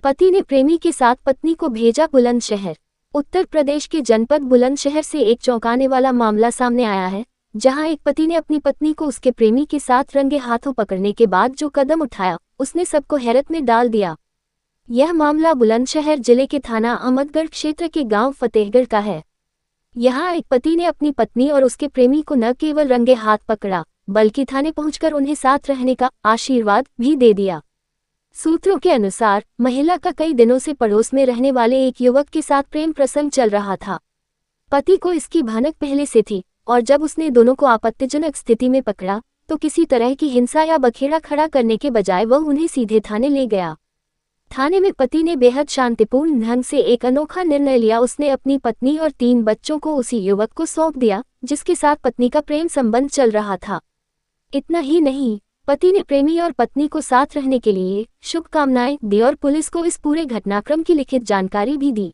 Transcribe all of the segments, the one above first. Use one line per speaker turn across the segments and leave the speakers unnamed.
पति ने प्रेमी के साथ पत्नी को भेजा बुलंदशहर। उत्तर प्रदेश के जनपद बुलंदशहर से एक चौंकाने वाला मामला सामने आया है, जहां एक पति ने अपनी पत्नी को उसके प्रेमी के साथ रंगे हाथों पकड़ने के बाद जो कदम उठाया, उसने सबको हैरत में डाल दिया। यह मामला बुलंदशहर जिले के थाना अहमदगढ़ क्षेत्र के गांव फतेहगढ़ का है। यहां एक पति ने अपनी पत्नी और उसके प्रेमी को न केवल रंगे हाथ पकड़ा, बल्कि थाने पहुंचकर उन्हें साथ रहने का आशीर्वाद भी दे दिया। सूत्रों के अनुसार महिला का कई दिनों से पड़ोस में रहने वाले एक युवक के साथ प्रेम प्रसंग चल रहा था। पति को इसकी भनक पहले से थी और जब उसने दोनों को आपत्तिजनक स्थिति में पकड़ा तो किसी तरह की हिंसा या बखेड़ा खड़ा करने के बजाय वह उन्हें सीधे थाने ले गया। थाने में पति ने बेहद शांतिपूर्ण ढंग से एक अनोखा निर्णय लिया। उसने अपनी पत्नी और 3 बच्चों को उसी युवक को सौंप दिया जिसके साथ पत्नी का प्रेम संबंध चल रहा था। इतना ही नहीं, पति ने प्रेमी और पत्नी को साथ रहने के लिए शुभकामनाएं दी और पुलिस को इस पूरे घटनाक्रम की लिखित जानकारी भी दी।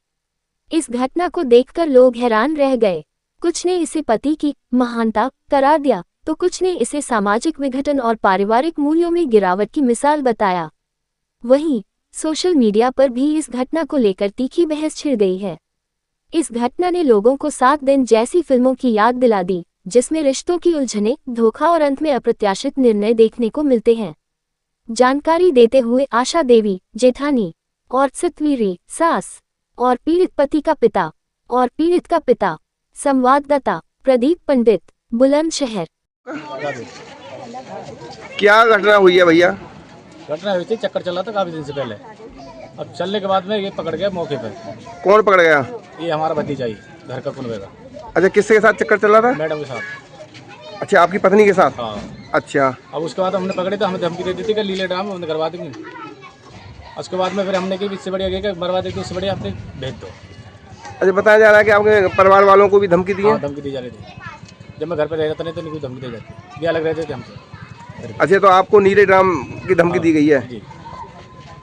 इस घटना को देखकर लोग हैरान रह गए। कुछ ने इसे पति की महानता करार दिया तो कुछ ने इसे सामाजिक विघटन और पारिवारिक मूल्यों में गिरावट की मिसाल बताया। वहीं सोशल मीडिया पर भी इस घटना को लेकर तीखी बहस छिड़ गई है। इस घटना ने लोगों को 7 दिन जैसी फिल्मों की याद दिला दी, जिसमें रिश्तों की उलझनें, धोखा और अंत में अप्रत्याशित निर्णय देखने को मिलते हैं। जानकारी देते हुए आशा देवी जेठानी और सतवीरी सास और पीड़ित पति का पिता और पीड़ित का पिता, संवाददाता प्रदीप पंडित, बुलंदशहर।
क्या घटना हुई है भैया?
घटना हुई थी, चक्कर चल रहा था काफी दिन से पहले। अब चलने के बाद में ये पकड़ गया मौके पे।
कौन पकड़ गया?
ये हमारा भतीजा ही, घर का कुनबे का।
अच्छा, किसके साथ चक्कर चल रहा था?
मैडम के साथ।
अच्छा, आपकी पत्नी के साथ?
हाँ।
अच्छा।
अब उसके बाद हमने पकड़े तो हमें धमकी दे दी थी कि लीले ड्राम हमने करवा देंगे। उसके बाद में फिर हमने की इससे बढ़िया कि मरवा देंगे, उससे बढ़िया अपने भेज दो।
अच्छा, बताया जा रहा है कि आपके परिवार वालों को भी धमकी दी है?
हाँ, धमकी दी जा रही थी। जब मैं घर पे रह जाता नहीं तो इनको धमकी दी जाती, ये अलग रहते थे हमसे।
अच्छा, तो आपको नीले ड्राम की धमकी दी गई है?
जी।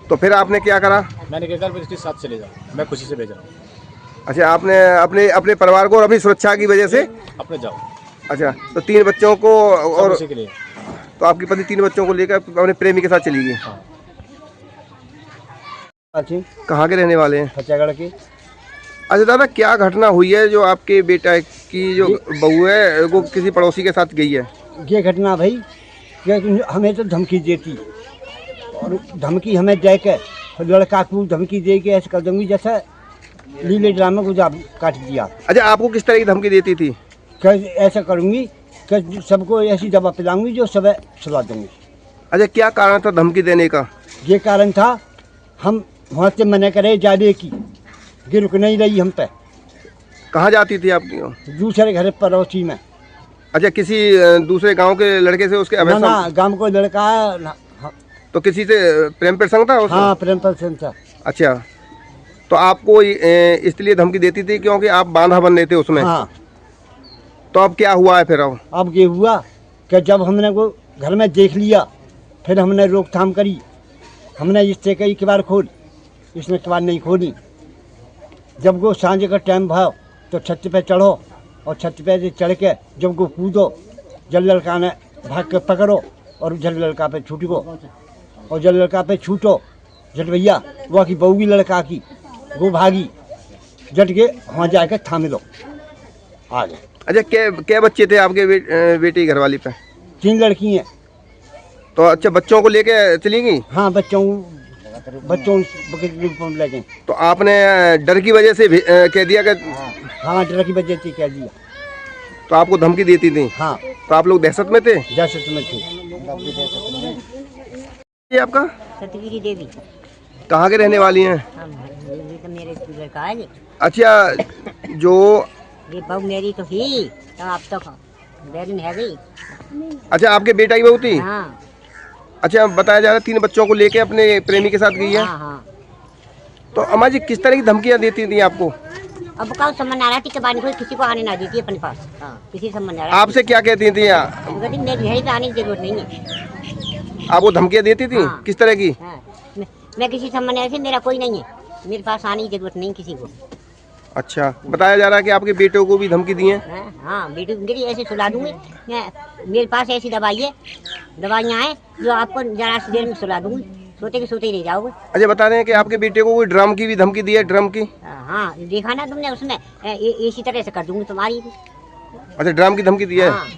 तो फिर आपने क्या करा?
मैंने क्या कर, फिर इसके साथ चले जाओ, मैं खुशी से भेज रहा हूँ।
अच्छा, आपने अपने परिवार को और अपनी सुरक्षा की वजह से
अपने जाओ।
अच्छा, तो 3 बच्चों को और
उसी के लिए।
तो आपकी पत्नी 3 बच्चों को लेकर अपने प्रेमी के साथ चली गई।
हाँ।
कहाँ के रहने वाले हैं?
फतेहगढ़ की।
अच्छा दादा, क्या घटना हुई है जो आपके बेटा की जो बहू है वो किसी पड़ोसी के साथ गई है?
ये घटना भाई हमें तो धमकी देती और धमकी हमें दे के लड़का को धमकी दे के ऐसे कर दूंगी जैसा लीले ड्रामा को काट दिया।
अच्छा, आपको किस तरह की धमकी देती थी?
ऐसा करूंगी कि सबको ऐसी दवा पिलाऊंगी जो सब सुला दूंगी।
अच्छा, क्या कारण था धमकी देने का?
ये कारण था, हम वहाँ से मना करे जाने की, ये रुक नहीं रही हम पे।
कहाँ जाती थी आपकी?
दूसरे घर पड़ोसी में।
अच्छा, किसी दूसरे गांव के लड़के से उसके
ना गांव को लड़का है।
तो किसी से प्रेम प्रसंग था उसका?
हाँ, प्रेम प्रसंग था।
अच्छा, तो आपको इसलिए धमकी देती थी क्योंकि आप बांधा बन रहे थे उसमें?
हाँ।
तो अब क्या हुआ है फिर?
अब ये हुआ कि जब हमने वो घर में देख लिया, फिर हमने रोकथाम करी। हमने इससे कई किबार खोल, इसने किबार नहीं खोली। जब वो सांझ का टाइम भाव तो छत पे चढ़ो और छत पे से चढ़ के जब वो कूदो, जल लड़का ने भाग के पकड़ो और जल लड़का पे छूटो और जल लड़का पे छूटो जट भैया वो की बहू की लड़का की वो भागी, जट के वहाँ जाकर थामे लो आ गए।
अच्छा, क्या बच्चे थे आपके बेटी घरवाली पे?
3 लड़की हैं।
तो अच्छा, बच्चों को लेके चली गई?
हाँ, बच्चों ले गए।
तो आपने डर की वजह से कह दिया कि?
हाँ, डर की वजह से कह दिया।
तो आपको धमकी देती थी?
हाँ।
तो आप लोग दहशत में थे?
दहशत में थे।
ये आपका?
सतवीरी देवी।
कहाँ के रहने वाली हैं?
ये तो मेरे लड़का है।
अच्छा, जो
ये बहू मेरी तो थी, तो आप तो बैरिन है गई।
अच्छा, आपके बेटा की बहू थी?
हाँ।
अच्छा, बताया जा रहा है 3 बच्चों को लेके अपने प्रेमी के साथ गई है?
हाँ, हाँ।
तो अम्मा जी किस तरह की धमकियाँ देती थी आपको?
अब का सम्मान आ रहा थी के बाद कोई किसी को आने ना देती अपने पास। हाँ, किसी सम्मान आ रहा।
आपसे क्या कहती थी?
मेरी घर पे आने की जरूरत नहीं है।
आपको धमकियाँ देती थी?
हाँ।
किस तरह की?
हाँ। मैं किसी सम्मान से, मेरा कोई नहीं है, मेरे पास आने की जरूरत नहीं किसी को।
अच्छा, बताया जा रहा है कि आपके बेटों को भी धमकी दी है?
हाँ, बेटी मेरी ऐसे सुला दूंगी, मेरे पास ऐसी दवाइयाँ हैं जो आपको जरा सी देर में सुला दूंगी, सोते ही नहीं जाओगे।
अच्छा, बता रहे हैं कि आपके बेटे को कोई ड्रम की भी धमकी दी है, ड्रम की?
हाँ देखा ना तुमने उसमें, इसी तरह से कर दूंगी तुम्हारी भी।
अच्छा, ड्रम की धमकी दी है।
हाँ